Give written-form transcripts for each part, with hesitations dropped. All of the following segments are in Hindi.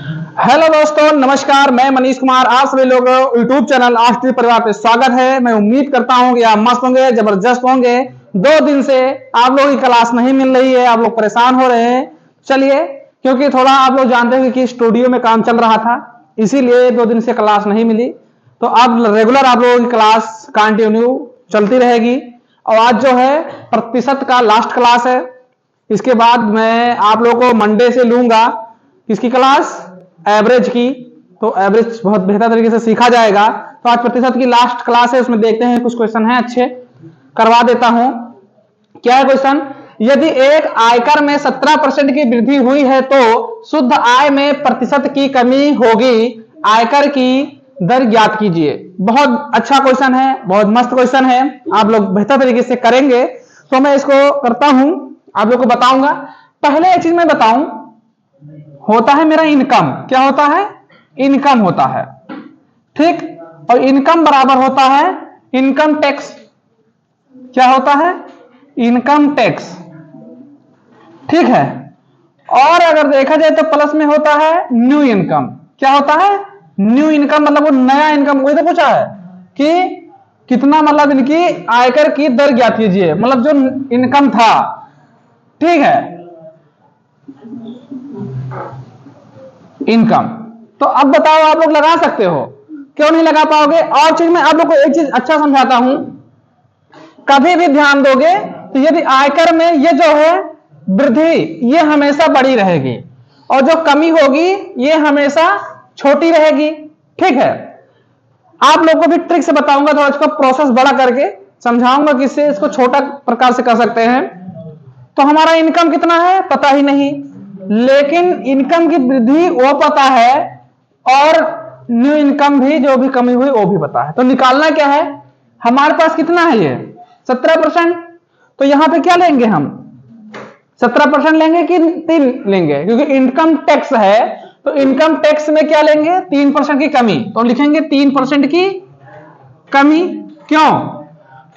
हेलो दोस्तों, नमस्कार। मैं मनीष कुमार, आप सभी लोगों यूट्यूब चैनल आष्टी परिवार पे स्वागत है। मैं उम्मीद करता हूं कि आप मस्त होंगे, जबरदस्त होंगे। 2 दिन से आप लोगों की क्लास नहीं मिल रही है, आप लोग परेशान हो रहे हैं। चलिए, क्योंकि थोड़ा आप लोग जानते हैं कि स्टूडियो में काम चल रहा था, इसीलिए 2 दिन से क्लास नहीं मिली। तो अब रेगुलर आप लोगों की क्लास कंटिन्यू चलती रहेगी। और आज जो है प्रतिशत का लास्ट क्लास है। इसके बाद मैं आप लोगों को मंडे से लूंगा किसकी क्लास, एवरेज की। तो एवरेज बहुत बेहतर तरीके से सीखा जाएगा। तो आज प्रतिशत की लास्ट क्लास है, उसमें देखते हैं कुछ क्वेश्चन है अच्छे, करवा देता हूं। क्या है क्वेश्चन? यदि एक आयकर में 17% की वृद्धि हुई है तो शुद्ध आय में प्रतिशत की कमी होगी, आयकर की दर ज्ञात कीजिए। बहुत अच्छा क्वेश्चन है, बहुत मस्त क्वेश्चन है, आप लोग बेहतर तरीके से करेंगे। तो मैं इसको करता हूं, आप लोग को बताऊंगा। पहले एक चीज मैं बताऊं, होता है मेरा इनकम। क्या होता है? इनकम होता है, ठीक। और इनकम बराबर होता है इनकम टैक्स। क्या होता है? इनकम टैक्स, ठीक है। और अगर देखा जाए तो प्लस में होता है न्यू इनकम। क्या होता है? न्यू इनकम, मतलब वो नया इनकम। वही तो पूछा है कि कितना, मतलब इनकी आयकर की दर ज्ञात कीजिए, मतलब जो इनकम था, ठीक है, इनकम। तो अब बताओ, आप लोग लगा सकते हो? क्यों नहीं लगा पाओगे? और चीज मैं आप लोग को एक चीज अच्छा समझाता हूं, कभी भी ध्यान दोगे तो यदि आयकर में ये जो है वृद्धि, ये हमेशा बड़ी रहेगी, और जो कमी होगी ये हमेशा छोटी रहेगी, ठीक है। आप लोग को भी ट्रिक से बताऊंगा, थोड़ा इसका प्रोसेस बड़ा करके समझाऊंगा, किससे इसको छोटा प्रकार से कर सकते हैं। तो हमारा इनकम कितना है पता ही नहीं, लेकिन इनकम की वृद्धि वो पता है, और न्यू इनकम भी जो भी कमी हुई वो भी पता है। तो निकालना क्या है? हमारे पास कितना है? ये 17%। तो यहां पे क्या लेंगे हम? 17% लेंगे कि 3 लेंगे? क्योंकि इनकम टैक्स है, तो इनकम टैक्स में क्या लेंगे? 3% की कमी। तो लिखेंगे 3% की कमी। क्यों?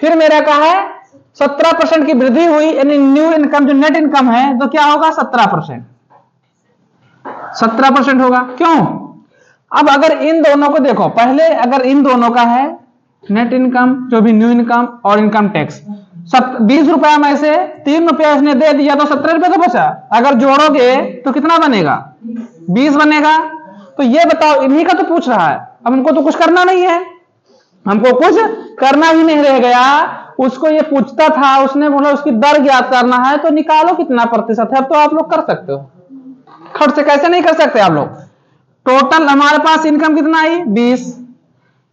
फिर मेरा कहा है 17% की वृद्धि हुई, यानी न्यू इनकम जो नेट इनकम है, तो क्या होगा? 17%। 17% होगा। क्यों? अब अगर इन दोनों को देखो, पहले अगर इन दोनों का है नेट इनकम, जो भी न्यू इनकम और इनकम टैक्स, 20 रुपया में से 3 रुपया इसने दे दिया, तो 17 रुपया तो बचा। अगर जोड़ोगे तो कितना बनेगा? 20 बनेगा। तो ये बताओ, इन्हीं का तो पूछ रहा है। अब हमको तो कुछ करना नहीं है, हमको कुछ करना ही नहीं रह गया। उसको ये पूछता था, उसने बोला उसकी दर ज्ञात करना है, तो निकालो कितना प्रतिशत है। अब तो आप लोग कर सकते हो, खट से कैसे नहीं कर सकते आप लोग। टोटल हमारे पास इनकम कितना आई? 20।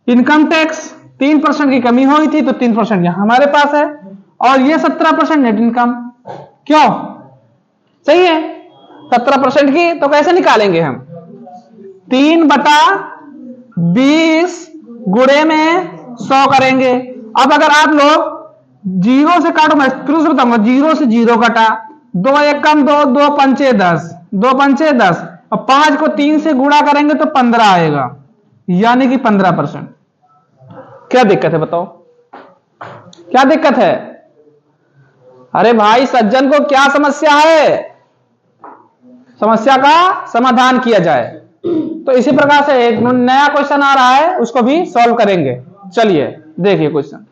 इनकम टैक्स 3% की कमी हुई थी, तो 3% यहां हमारे पास है, और ये 17% नेट इनकम। क्यों? सही है। 17% की तो कैसे निकालेंगे हम? 3/20 गुणे में 100 करेंगे। अब अगर आप लोग जीरो से काटो, मैं शुरू से बताऊंगा, 0 से 0 कटा, 2 1 कम 2, 2 पंचे 10, 2 पंचे 10, और 5 को 3 से गुणा करेंगे तो 15 आएगा, यानी कि 15%। क्या दिक्कत है बताओ? क्या दिक्कत है? अरे भाई सज्जन को क्या समस्या है? समस्या का समाधान किया जाए। तो इसी प्रकार से एक नया क्वेश्चन आ रहा है, उसको भी सॉल्व करेंगे। चलिए देखिए क्वेश्चन।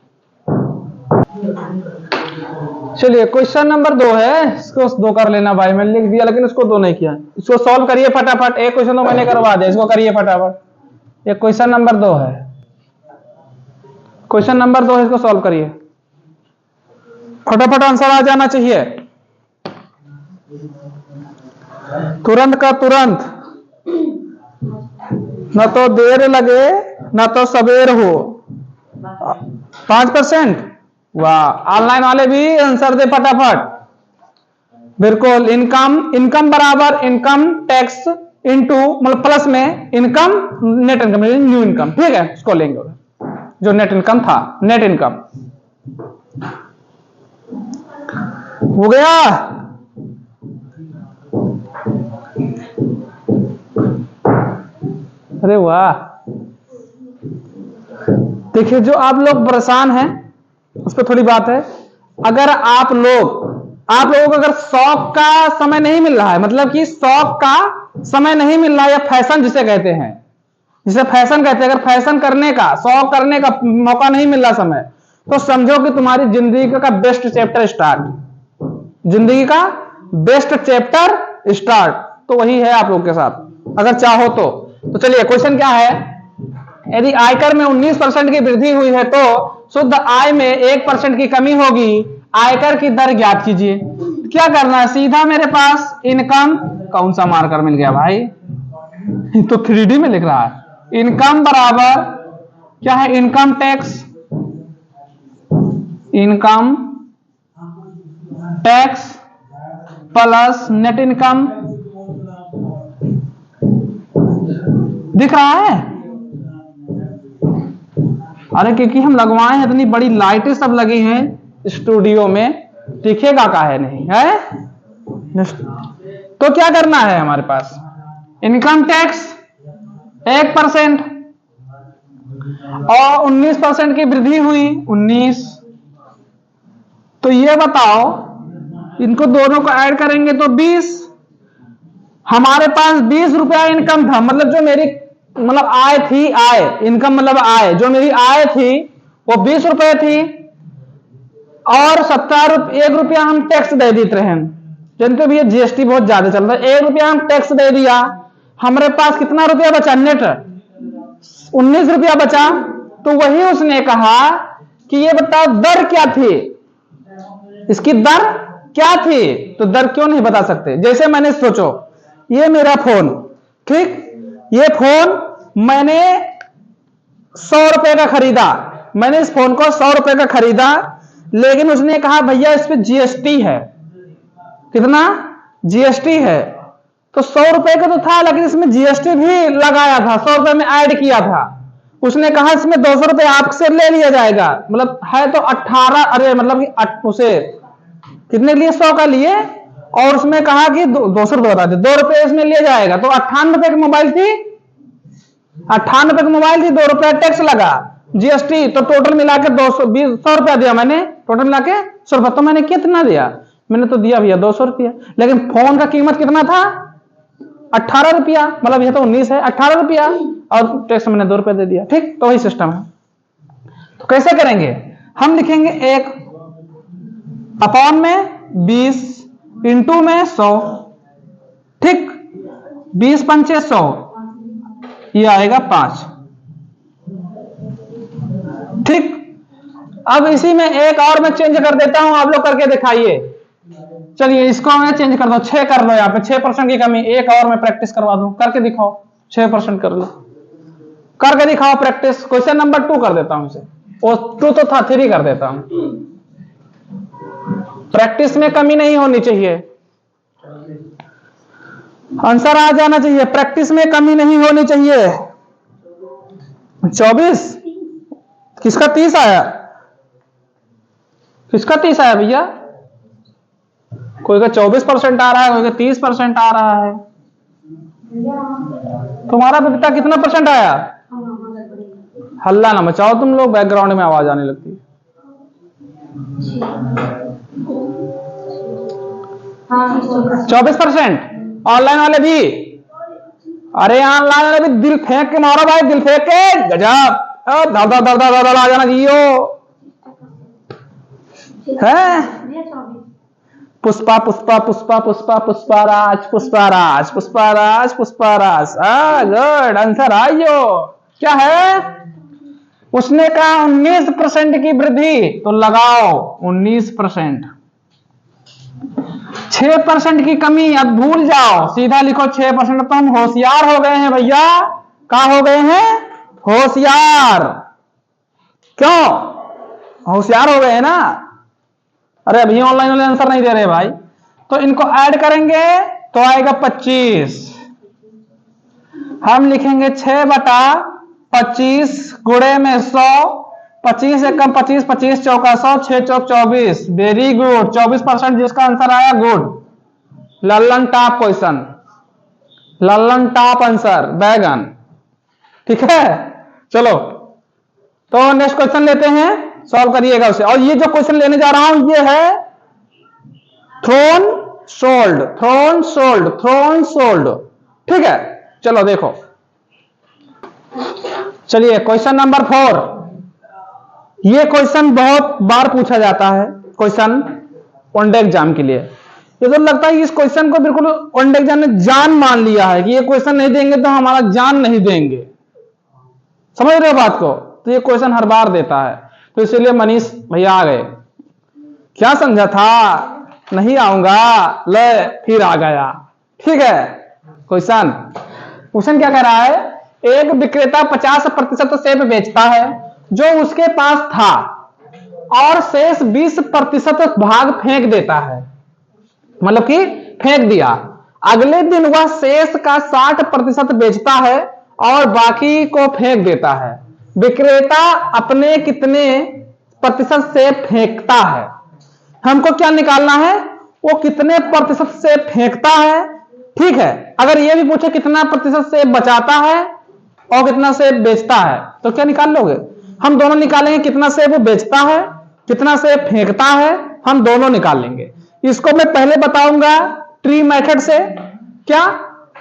चलिए क्वेश्चन नंबर 2 है, इसको 2 कर लेना भाई, मैंने लिख दिया लेकिन इसको 2 नहीं किया। इसको सॉल्व करिए फटाफट। एक क्वेश्चन तो मैंने करवा दिया, इसको करिए फटाफट। ये क्वेश्चन नंबर 2 है, क्वेश्चन नंबर 2 है, इसको सॉल्व करिए फटाफट, आंसर आ जाना चाहिए तुरंत का तुरंत, न तो देर लगे न तो सवेर हो। 5%। वाह, ऑनलाइन वाले भी आंसर दे फटाफट। बिल्कुल, इनकम बराबर इनकम टैक्स इनटू, मतलब प्लस में income, net income, new income, ठीक है। इसको लेंगे जो नेट इनकम था, नेट इनकम हो गया। अरे वाह, देखिए जो आप लोग परेशान हैं उस पर थोड़ी बात है। अगर आप लोगों को अगर शौक का समय नहीं मिल रहा है, मतलब कि शौक का समय नहीं मिल रहा, या फैशन जिसे कहते हैं, जिसे फैशन कहते हैं, अगर फैशन करने का, शौक करने का मौका नहीं मिल रहा समय, तो समझो कि तुम्हारी जिंदगी का बेस्ट चैप्टर स्टार्ट, जिंदगी का बेस्ट चैप्टर स्टार्ट। तो वही है आप लोग के साथ, अगर चाहो तो चलिए क्वेश्चन क्या है, यदि आयकर में 19% की वृद्धि हुई है तो शुद्ध आय में 1% की कमी होगी, आयकर की दर ज्ञात कीजिए। क्या करना है, सीधा मेरे पास इनकम, कौन सा मार्कर मिल गया भाई, तो 3D में लिख रहा है, इनकम बराबर क्या है, income tax, income tax plus net income, दिख रहा है? अरे क्योंकि हम लगवाए हैं, इतनी बड़ी लाइटें सब लगी हैं स्टूडियो में, दिखेगा काहे नहीं है? तो क्या करना है हमारे पास, इनकम टैक्स 1% और 19% की वृद्धि हुई 19, तो ये बताओ, इनको दोनों को ऐड करेंगे तो 20, हमारे पास 20 रुपया इनकम था, मतलब जो मेरी मतलब आय थी, आय इनकम मतलब आय, जो मेरी आय थी वो 20 रुपए थी, और 1 रुपया हम टैक्स दे देते हैं, जानते भी जीएसटी बहुत ज्यादा चल रहा है, 1 रुपया हम टैक्स दे दिया, हमारे पास कितना रुपया बचा, नेट 19 रुपया बचा। तो वही उसने कहा कि ये बताओ दर क्या थी, इसकी दर क्या थी, तो दर क्यों नहीं बता सकते। जैसे मैंने सोचो, ये मेरा फोन, ठीक, ये फोन मैंने 100 रुपए का खरीदा, मैंने इस फोन को 100 रुपए का खरीदा, लेकिन उसने कहा भैया इस पे जीएसटी है, कितना जीएसटी है, तो 100 रुपए का तो था, लेकिन इसमें जीएसटी भी लगाया था, 100 रुपए में ऐड किया था। उसने कहा इसमें 200 रुपए आपसे ले लिया जाएगा, मतलब है तो 18, अरे मतलब कि उसे कितने लिए, 100 का लिए, और उसमें कहा कि 200 रुपए बता दे, 2 रुपए इसमें लिया जाएगा, तो 58 रुपए की मोबाइल थी, 58 रुपए की मोबाइल थी, 2 रुपया टैक्स लगा, जीएसटी, तो टोटल मिला के 100 रुपया दिया मैंने, टोटल मिला के 100 रुपया, तो मैंने कितना दिया, मैंने तो दिया भैया 200 रुपया, लेकिन फोन का कीमत कितना था, 18 रुपया, मतलब यह तो 19 है, 18 रुपया, और टैक्स मैंने 2 रुपया दे दिया, ठीक। तो वही सिस्टम है। तो कैसे करेंगे, हम लिखेंगे 1 अपॉन में 20 इंटू में 100, ठीक, 20 पंचे 100, ये आएगा 5, ठीक। अब इसी में एक और मैं चेंज कर देता हूं, आप लोग करके दिखाइए। चलिए इसको मैं चेंज कर दो, 6 कर लो, यहाँ पे 6% की कमी, एक और मैं प्रैक्टिस करवा दूं, करके दिखाओ, 6% कर लो, करके दिखाओ प्रैक्टिस। क्वेश्चन नंबर 2 कर देता हूं इसे, वो 2 तो था, 3 कर देता हूं। प्रैक्टिस में कमी नहीं होनी चाहिए, आंसर आ जाना चाहिए, प्रैक्टिस में कमी नहीं होनी चाहिए। 24, किसका 30 आया, किसका 30 आया भैया, कोई का 24% आ रहा है, कोई का 30% आ रहा है, तुम्हारा बेटा कितना परसेंट आया, हल्ला ना मचाओ तुम लोग, बैकग्राउंड में आवाज आने लगती है। 24%, ऑनलाइन वाले भी, अरे ऑनलाइन वाले भी दिल फेंक के मारो भाई, दिल फेंक के, गजब, दर आ जाना जियो है। पुष्पा पुष्पा पुष्पा पुष्पा पुष्पाराज पुष्पाराज पुष्पाराज पुष्पाराज, गुड आंसर आइयो। क्या है, उसने कहा 19% की वृद्धि, तो लगाओ 19%, 6% की कमी, अब भूल जाओ, सीधा लिखो 6%। तो हम होशियार हो गए हैं भैया, क्या हो गए हैं, होशियार, क्यों होशियार हो गए हैं ना। अरे अभी ऑनलाइन वाले आंसर नहीं दे रहे भाई, तो इनको ऐड करेंगे तो आएगा 25, हम लिखेंगे 6/25 गुणे में 100, 25 एकम 25, 25 चौका 100, 6 चौक 24, वेरी गुड, 24% जिसका आंसर आया, good, Lallan top question, Lallan top answer, बैगन, ठीक है। चलो तो नेक्स्ट क्वेश्चन लेते हैं, सॉल्व करिएगा उसे। और ये जो क्वेश्चन लेने जा रहा हूं ये है throne sold, throne sold, throne sold, ठीक है, चलो देखो, चलिए क्वेश्चन नंबर 4। ये क्वेश्चन बहुत बार पूछा जाता है, क्वेश्चन वनडे एग्जाम के लिए। ये तो लगता है कि इस क्वेश्चन को बिल्कुल वनडे एग्जाम ने जान मान लिया है कि ये क्वेश्चन नहीं देंगे तो हमारा जान नहीं देंगे। समझ रहे हो बात को? तो ये क्वेश्चन हर बार देता है, तो इसलिए मनीष भैया आ गए। क्या समझा था नहीं आऊंगा, ले फिर आ गया। ठीक है, क्वेश्चन क्या कह रहा है? एक विक्रेता 50% सेब बेचता है जो उसके पास था और शेष 20% भाग फेंक देता है, मतलब कि फेंक दिया। अगले दिन वह शेष का 60% बेचता है और बाकी को फेंक देता है। विक्रेता अपने कितने प्रतिशत सेब फेंकता है? हमको क्या निकालना है? वो कितने प्रतिशत सेब फेंकता है। ठीक है, अगर ये भी पूछे कितना प्रतिशत सेब बचाता है और कितना सेब बेचता है, तो क्या निकाल लोगे? हम दोनों निकालेंगे, कितना सेब वो बेचता है, कितना सेब फेंकता है, हम दोनों निकाल लेंगे। इसको मैं पहले बताऊंगा ट्री मेथड से, क्या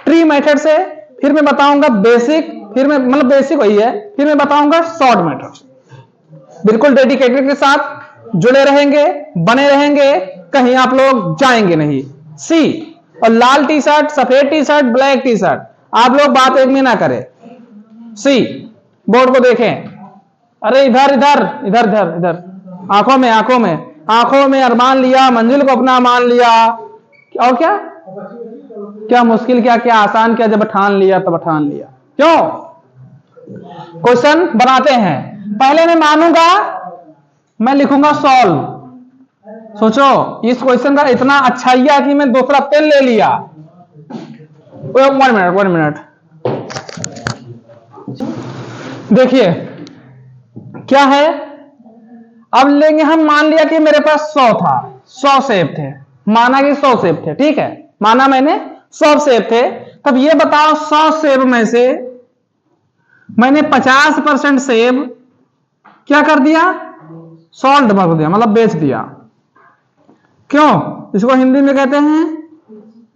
ट्री मेथड से, फिर मैं बताऊंगा बेसिक, फिर मैं मतलब बेसिक वही है, फिर मैं बताऊंगा शॉर्ट मेथड। बिल्कुल डेडिकेटेड के साथ जुड़े रहेंगे, बने रहेंगे, कहीं आप लोग जाएंगे नहीं। सी, और लाल टी शर्ट, सफेद T shirt, black T shirt, आप लोग बात एक में ना करें। सी, बोर्ड को देखें। अरे इधर इधर इधर इधर इधर, आंखों में आंखों में आंखों में अरमान लिया, मंजिल को अपना मान लिया। और क्या क्या मुश्किल, क्या क्या आसान, क्या जब ठान लिया तब ठान लिया। क्यों? क्वेश्चन बनाते हैं। पहले मैं मानूंगा, मैं लिखूंगा सॉल्व। सोचो इस क्वेश्चन का इतना अच्छाइया कि मैं दूसरा पेन ले लिया। 1 मिनट देखिए क्या है। अब लेंगे हम, मान लिया कि मेरे पास 100 था, 100 सेब थे, माना कि 100 सेब थे। ठीक है, माना मैंने 100 सेब थे। तब ये बताओ 100 सेब में से मैंने 50% सेब क्या कर दिया? सॉल्ट कर दिया, मतलब बेच दिया। क्यों? इसको हिंदी में कहते हैं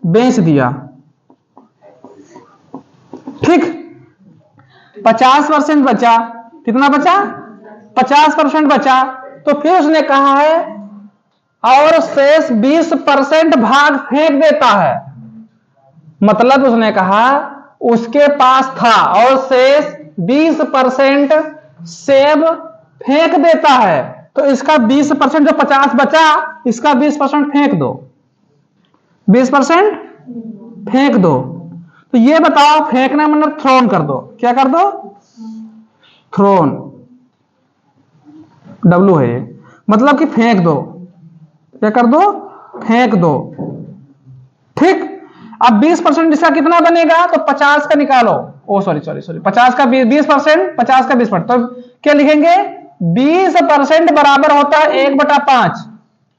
बेच दिया। ठीक, 50% बचा। कितना बचा? 50% बचा। तो फिर उसने कहा है और शेष 20% भाग फेंक देता है। मतलब उसने कहा उसके पास था और शेष 20% सेब फेंक देता है। तो इसका 20%, जो 50 बचा, इसका 20% फेंक दो, 20% फेंक दो। तो ये बताओ, फेंकना मतलब थ्रोन कर दो। क्या कर दो? थ्रोन, डब्लू है ये, मतलब कि फेंक दो। क्या कर दो? फेंक दो। ठीक, अब 20% इसका कितना बनेगा? तो 50 का निकालो। ओ सॉरी 50 का 20%, 50 का 20%, तो क्या लिखेंगे? 20% बराबर होता है 1/5,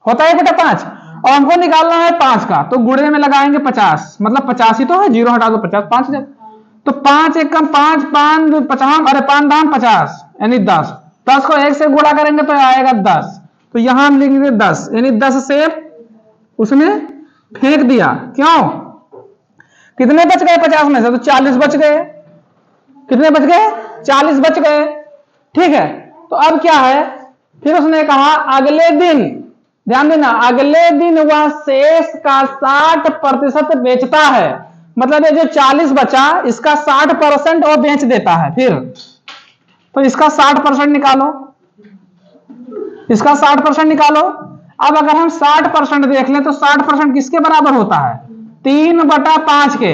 होता है 1/5, और हमको निकालना है 5 का, तो गुणे में लगाएंगे 50, मतलब 50 ही तो है, 0 हटा दो 50, 5 है। तो 5 1 कम 5, 5 50, अरे 5 दाम 50 यानी 10, 10 को 1 से गुणा करेंगे तो आएगा 10। तो यहां हम लिखेंगे 10, यानी 10 सेब उसने फेंक दिया। क्यों? कितने बच गए 50 में से? तो 40 बच गए। कितने बच गए? 40 बच गए। ठीक है, तो अब क्या है? फिर उसने कहा अगले दिन, ध्यान देना, अगले दिन वह शेष का 60% बेचता है। मतलब ये जो 40 बचा, इसका 60% वो बेच देता है। फिर तो इसका 60% निकालो, इसका 60% निकालो। अब अगर हम 60% देख लें तो 60% किसके बराबर होता है? 3/5 के,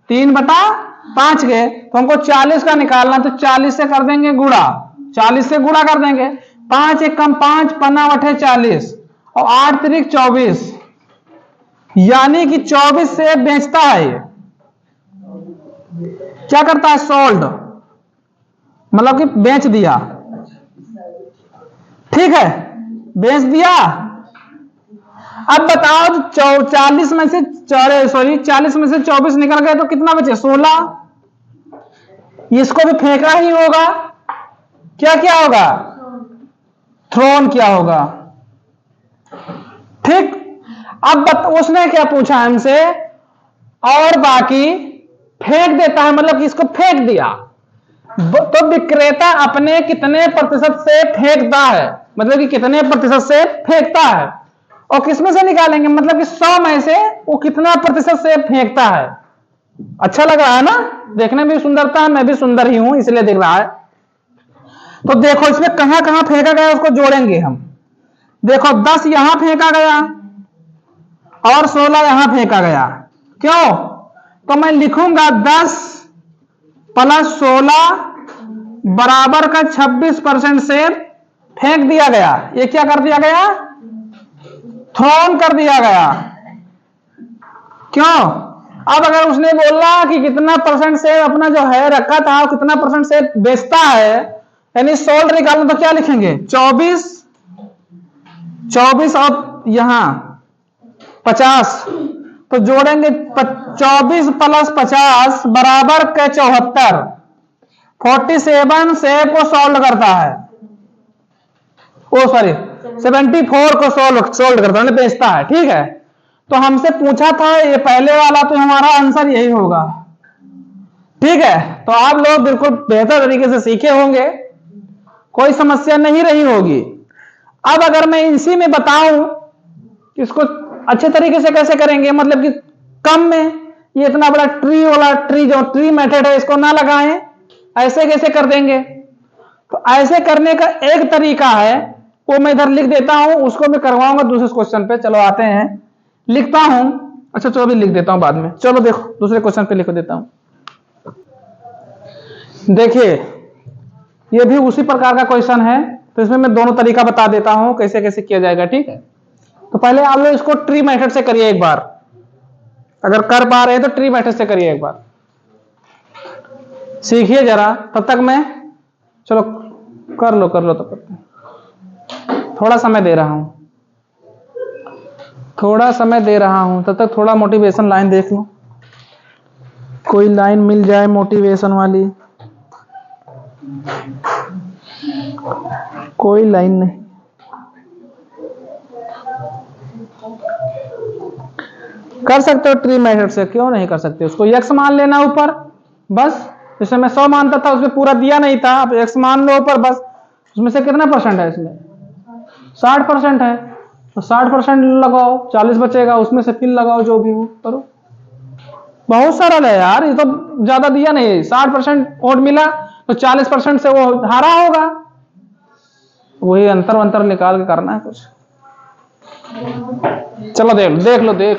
3/5 के। तो हमको 40 का निकालना, तो 40 से कर देंगे गुणा, 40 से गुणा कर देंगे। 5 1 कम 5, 5 40, और 8 3 24, यानी कि 24 से बेचता है। ये क्या करता है? सोल्ड, मतलब कि बेच दिया। ठीक है, बेच दिया। अब बताओ 40 में से 40 में से 24 निकल गए तो कितना बचे? 16। इसको भी फेंका ही होगा। क्या क्या होगा? थ्रोन क्या होगा? ठीक, अब उसने क्या पूछा हमसे? और बाकी फेंक देता है, मतलब कि इसको फेंक दिया। तो विक्रेता अपने कितने प्रतिशत से फेंकता है, मतलब कि कितने प्रतिशत से फेंकता है, और किसमें से निकालेंगे, मतलब कि 100 में से वो कितना प्रतिशत से फेंकता है। अच्छा लग रहा है ना, देखने में भी सुंदरता है, मैं भी सुंदर ही हूं इसलिए दिख रहा है। तो देखो इसमें कहां कहां फेंका गया उसको जोड़ेंगे हम। देखो 10 यहां फेंका गया और 16 यहां फेंका गया। क्यों? तो मैं लिखूंगा 10 प्लस 16 बराबर का 26% से फेंक दिया गया। ये क्या कर दिया गया? थ्रोन कर दिया गया। क्यों? अब अगर उसने बोला कि कितना परसेंट से अपना जो है रखा था कितना परसेंट से बेचता है, यानी सोल्ड निकालना, तो क्या लिखेंगे? 24 और यहां 50, तो जोड़ेंगे 24 प्लस 50 बराबर के 74। 47 से को सोल्ड करता है, ओ सॉरी 74 को सोल्ड करता है, बेचता है। ठीक है, तो हमसे पूछा था ये पहले वाला, तो हमारा आंसर यही होगा। ठीक है, तो आप लोग बिल्कुल बेहतर तरीके से सीखे होंगे, कोई समस्या नहीं रही होगी। अब अगर मैं इसी में बताऊं इसको अच्छे तरीके से कैसे करेंगे, मतलब कि कम में ये इतना बड़ा ट्री वाला जो ट्री मेथड है इसको ना लगाएं, ऐसे कैसे कर देंगे? तो ऐसे करने का एक तरीका है, वो मैं इधर लिख देता हूं, उसको मैं करवाऊंगा दूसरे क्वेश्चन पे। चलो आते हैं, लिखता हूं। अच्छा चलो भी लिख देता हूं बाद में। चलो देखो दूसरे क्वेश्चन पे लिख देता हूं। देखिए ये भी उसी प्रकार का क्वेश्चन है, तो इसमें मैं दोनों तरीका बता देता हूं कैसे कैसे किया जाएगा। ठीक है, तो पहले आप लोग इसको ट्री मेथड से करिए एक बार, अगर कर पा रहे हैं तो ट्री मेथड से करिए एक बार, सीखिए जरा। तब तक मैं, चलो कर लो तब तक थोड़ा समय दे रहा हूं, तब तक थोड़ा मोटिवेशन लाइन देख लो, कोई लाइन मिल जाए मोटिवेशन वाली। कोई लाइन नहीं, कर सकते हो ट्री मेथड से, क्यों नहीं कर सकते? उसको x मान लेना ऊपर, बस जैसे मैं 100 मानता था उसमें पूरा दिया नहीं था, अब x मान लो ऊपर, बस उसमें से कितना परसेंट है? इसमें 60% है, तो 60% लगाओ, 40 बचेगा, उसमें से फिर लगाओ, जो भी हो करो। बहुत सरल है यार, ये तो ज्यादा दिया नहीं है। 60% वोट मिला तो 40% से वो हारा होगा, वही अंतर निकाल के करना है कुछ। चलो देख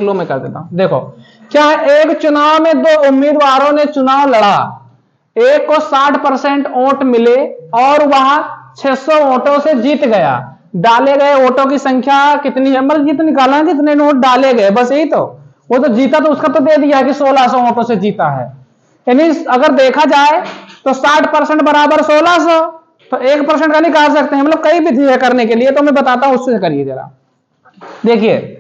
लो मैं कर देता हूं। देखो क्या है, एक चुनाव में 2 उम्मीदवारों ने चुनाव लड़ा, एक को 60% वोट मिले और वह 600 वोटों से जीत गया। डाले गए वोटों की संख्या कितनी है, मतलब जीत निकालना कितने वोट डाले गए, बस यही तो। वो तो जीता तो उसका तो दे दिया कि 1600 वोटों से जीता है। यानी अगर देखा जाए तो 60% बराबर 1600, तो 1% का निकाल सकते हैं। मतलब कई विधि है करने के लिए, तो मैं बताता हूं, उससे करिए जरा। देखिए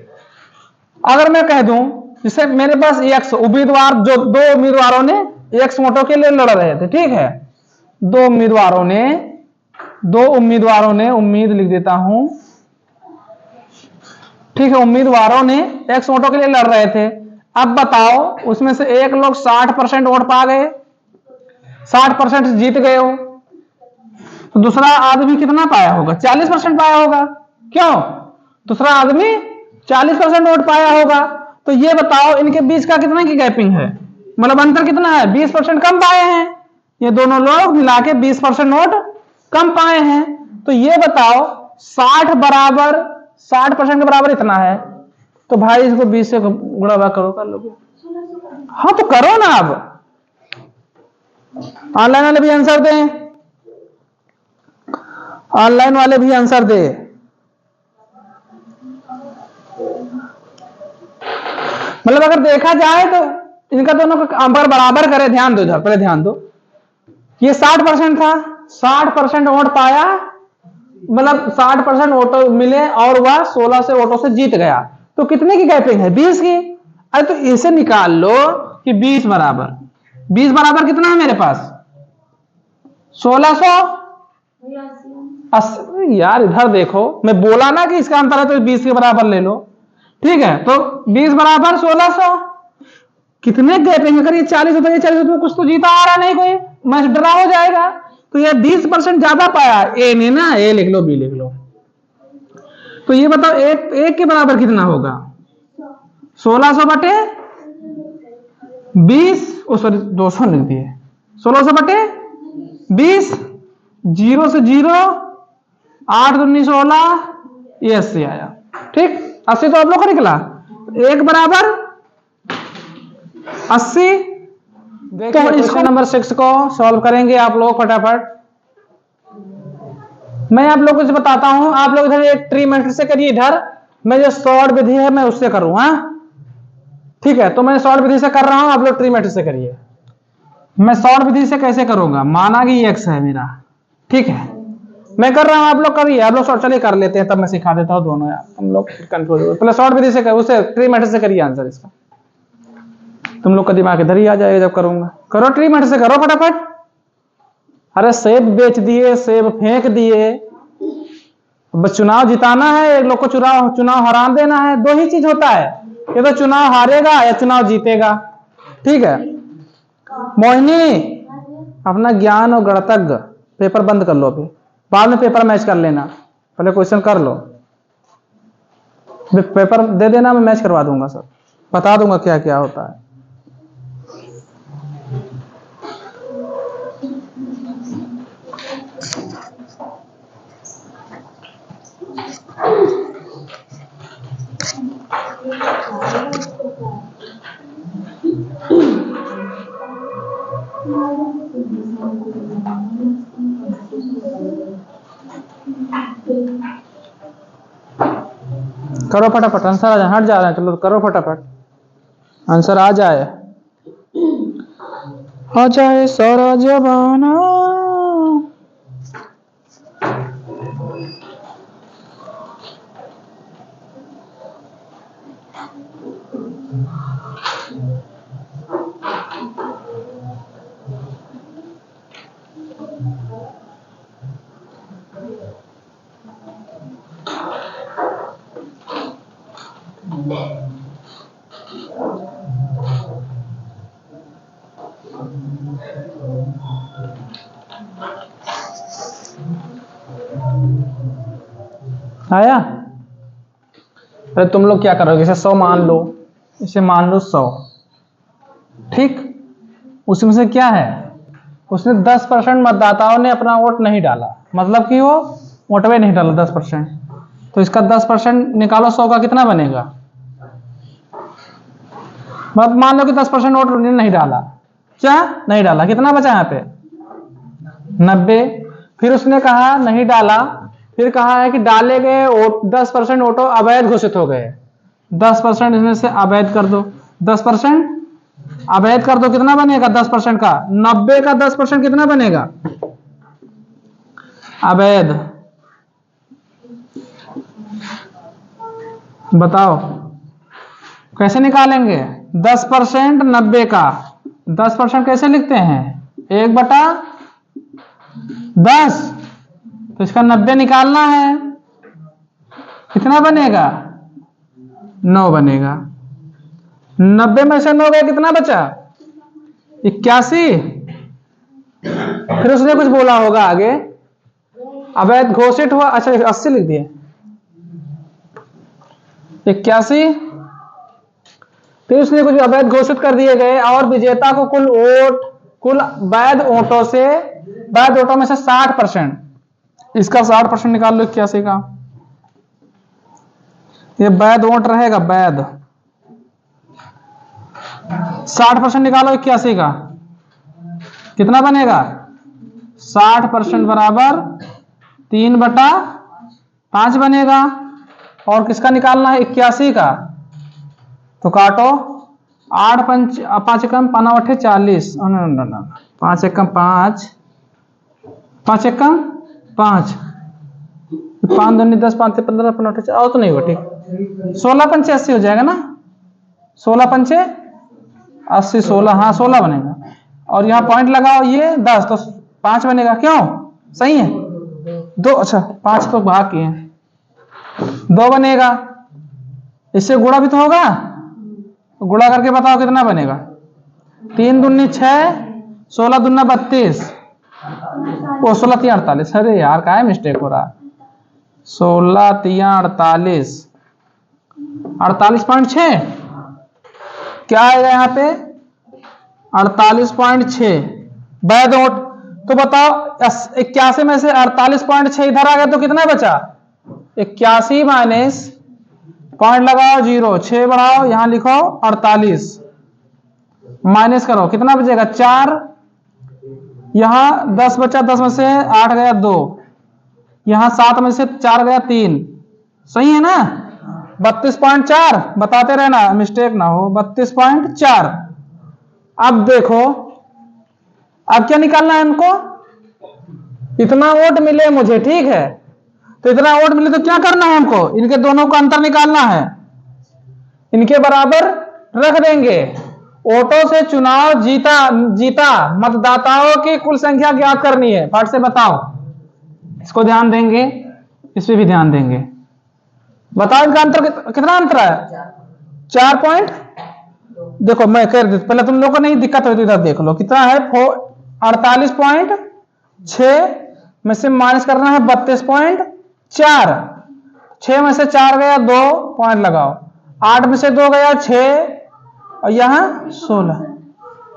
अगर मैं कह दूं जैसे मेरे पास x उम्मीदवार, जो 2 उम्मीदवारों ने x वोटों के लिए लड़ रहे थे। ठीक है, 2 उम्मीदवारों ने उम्मीद लिख देता हूं। ठीक है, उम्मीदवारों ने x वोटों के लिए लड़ रहे थे। अब बताओ उसमें से एक लोग 60% वोट पा गए, 60% जीत गए हो, तो दूसरा आदमी कितना पाया होगा? 40% पाया होगा। क्यों? दूसरा आदमी 40% वोट पाया होगा। तो ये बताओ इनके बीच का कितना की गैपिंग है, मतलब अंतर कितना है? 20% कम पाए हैं, ये दोनों लोग मिला के 20% वोट कम पाए हैं। तो ये बताओ 60% के बराबर इतना है, तो भाई इसको 20 से गुणा करो, कर लोगे? हाँ तो करो ना। अब ऑनलाइन वाले भी आंसर दें, ऑनलाइन वाले भी आंसर दे। मतलब अगर देखा जाए तो इनका दोनों का अंतर बराबर करे। ध्यान दो, इधर पहले ध्यान दो, ये 60% था, 60% वोट पाया, मतलब 60% वोट मिले और वह 16 से वोटों से जीत गया। तो कितने की गैपिंग है? 20 की। अरे तो इसे निकाल लो कि 20 बराबर कितना है मेरे पास? 1600। यार इधर देखो, मैं बोला ना कि इसका अंतर है तो 20 के बराबर ले लो। ठीक है, तो 20 बराबर 1600, कितने गैपिंग, अगर ये 40 होता है, ये 40 होता है, कुछ तो जीता आ रहा नहीं, कोई मैच ड्रा हो जाएगा। तो ये 20% ज्यादा पाया ए ने ना, ए लिख लो, बी लिख लो। तो ये बताओ एक के बराबर कितना होगा? 1600 बटे 20, सॉरी 200 लिख दिए, 1600 बटे 20, 0 से 0, 8 दूनी 16, ये 80 आया। ठीक, 80 तो आप लोग का निकला, एक बराबर 80। तो क्वेश्चन नंबर 6 को सॉल्व करेंगे आप लोग फटाफट। मैं आप लोगों से बताता हूं, आप लोग इधर एक ट्री मेथड से करिए, इधर मैं जो शॉर्ट विधि है मैं उससे करूं। हाँ ठीक है, तो मैं शॉर्ट विधि से कर रहा हूं, आप लोग ट्री मेथड से करिए। मैं शॉर्ट विधि से कैसे करूंगा, माना कि x है मेरा, ठीक है, मैं कर रहा हूं, आप लोग करिए, आप लोग शॉर्ट चलिए कर लेते हैं, तब मैं सिखा देता हूं दोनों, यार हम लोग कंफ्यूज। पहले शॉर्ट विधि से उसे ट्री मेथड से करिए आंसर इसका, तुम लोग का दिमाग इधर ही आ जाएगा जब करूंगा। करो ट्री मेथड से, करो फटाफट। अरे सेब बेच दिए, सेब फेंक दिए, बस चुनाव जिताना है, एक लोग को चुनाव हरा देना है, दो ही चीज होता है, ये तो चुनाव हारेगा या चुनाव जीतेगा। ठीक है मोहिनी, अपना ज्ञान और गणतज्ञ पेपर बंद कर लो, अभी बाद में पेपर मैच कर लेना, पहले क्वेश्चन कर लो, पेपर दे देना, मैं मैच करवा दूंगा सर, बता दूंगा क्या क्या होता है। करो फटाफट, आंसर आ जाए, हट जा रहे हैं, चलो करो फटाफट, आंसर आ जाए, आ जाए सारा जमाना। आया? अरे तुम लोग क्या करोगे, इसे 100 मान लो, इसे मान लो 100, ठीक, उसमें से क्या है, उसने 10% मतदाताओं ने अपना वोट नहीं डाला, मतलब कि वो वोटवे नहीं डाला 10%, तो इसका 10% निकालो, 100 का कितना बनेगा, मतलब मान लो कि 10% वोट नहीं डाला, क्या नहीं डाला, कितना बचा यहाँ पे 90। फिर उसने कहा नहीं डाला, फिर कहा है कि डाले गए 10% वोटों अवैध घोषित हो गए, 10% इसमें से अवैध कर दो, 10% अवैध कर दो, कितना बनेगा 10% का, 90 का 10% कितना बनेगा अवैध, बताओ कैसे निकालेंगे, 10% 90 का, 10% कैसे लिखते हैं 1/10, तो इसका 90 निकालना है, कितना बनेगा 9 बनेगा, 90 में से 9 गया, कितना बचा 81। फिर उसने कुछ बोला होगा आगे, अवैध घोषित हुआ, अच्छा 80 लिख दिए, 81, फिर उसने कुछ अवैध घोषित कर दिए गए, और विजेता को कुल वैध वोटों में से 60%, इसका 60% निकाल लो 81 का, ये वैध वोट रहेगा, वैध 60% निकालो 81 का, कितना बनेगा 60% बराबर 3/5 बनेगा, और किसका निकालना है 81 का, तो काटो 8 5 एकम 5 40, 5 एकम 5, 5 एकम 5, 5 दूनी 10, 5 से 15, 15 और तो नहीं हुआ, ठीक 16 पंचे 80 हो जाएगा ना, 16 पंचे 80, 16, हाँ 16 बनेगा, और यहाँ पॉइंट लगाओ ये 10, तो 5 बनेगा, क्यों सही है 2, अच्छा 5 तो भाग किए हैं, 2 बनेगा, इससे गुणा भी तो होगा, गुणा करके बताओ कितना बनेगा 3 दूनी 6, 16 दूना 32, वो 16 3 48। अरे यार क्या है मिस्टेक हो रहा है। 16 3 48, 48.6 क्या आएगा यहाँ पे 48.6 वैध वोट। तो बताओ 81 में से 48.6 इधर आ गया तो कितना बचा 81 माइनस पॉइंट लगाओ 0, 6 बढ़ाओ यहां लिखो 48 माइनस करो कितना बचेगा 4, यहां 10 बचा, 10 में से 8 गया 2, यहां 7 में से 4 गया 3, सही है ना 32.4 बताते रहना मिस्टेक ना हो 32.4। अब देखो अब क्या निकालना है हमको, इतना वोट मिले मुझे, ठीक है तो इतना वोट मिले तो क्या करना है हमको, इनके दोनों का अंतर निकालना है, इनके बराबर रख देंगे। वोटों से चुनाव जीता मतदाताओं की कुल संख्या ज्ञात करनी है, फट से बताओ। इसको ध्यान देंगे, इस पे भी ध्यान देंगे। बताओ इनका अंतर कितना अंतर है 4 पॉइंट। देखो मैं कर देता, पहले तुम लोगों को नहीं दिक्कत हो तो इधर देख लो कितना है 48.6 में से माइनस करना है 32.4, 6 में से 4 गया 2 पॉइंट लगाओ, 8 में से 2 गया 6 और यहां 16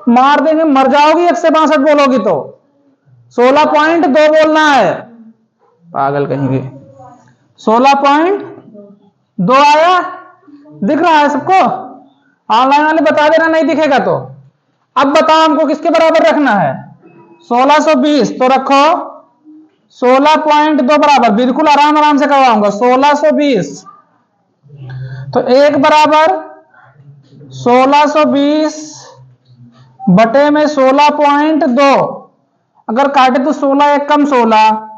मार देंगे, मर जाओगी 162 बोलोगी तो 16.2 बोलना है, पागल कहेंगे। 16.2 आया, दिख रहा है सबको, ऑनलाइन वाले बता देना नहीं दिखेगा तो। अब बताओ हमको किसके बराबर रखना है 1620, तो रखो 16.2 बराबर, बिल्कुल आराम से करवाऊंगा 1620, तो एक बराबर 1620 बटे में 16.2, अगर काटे तो 16 एक कम 16,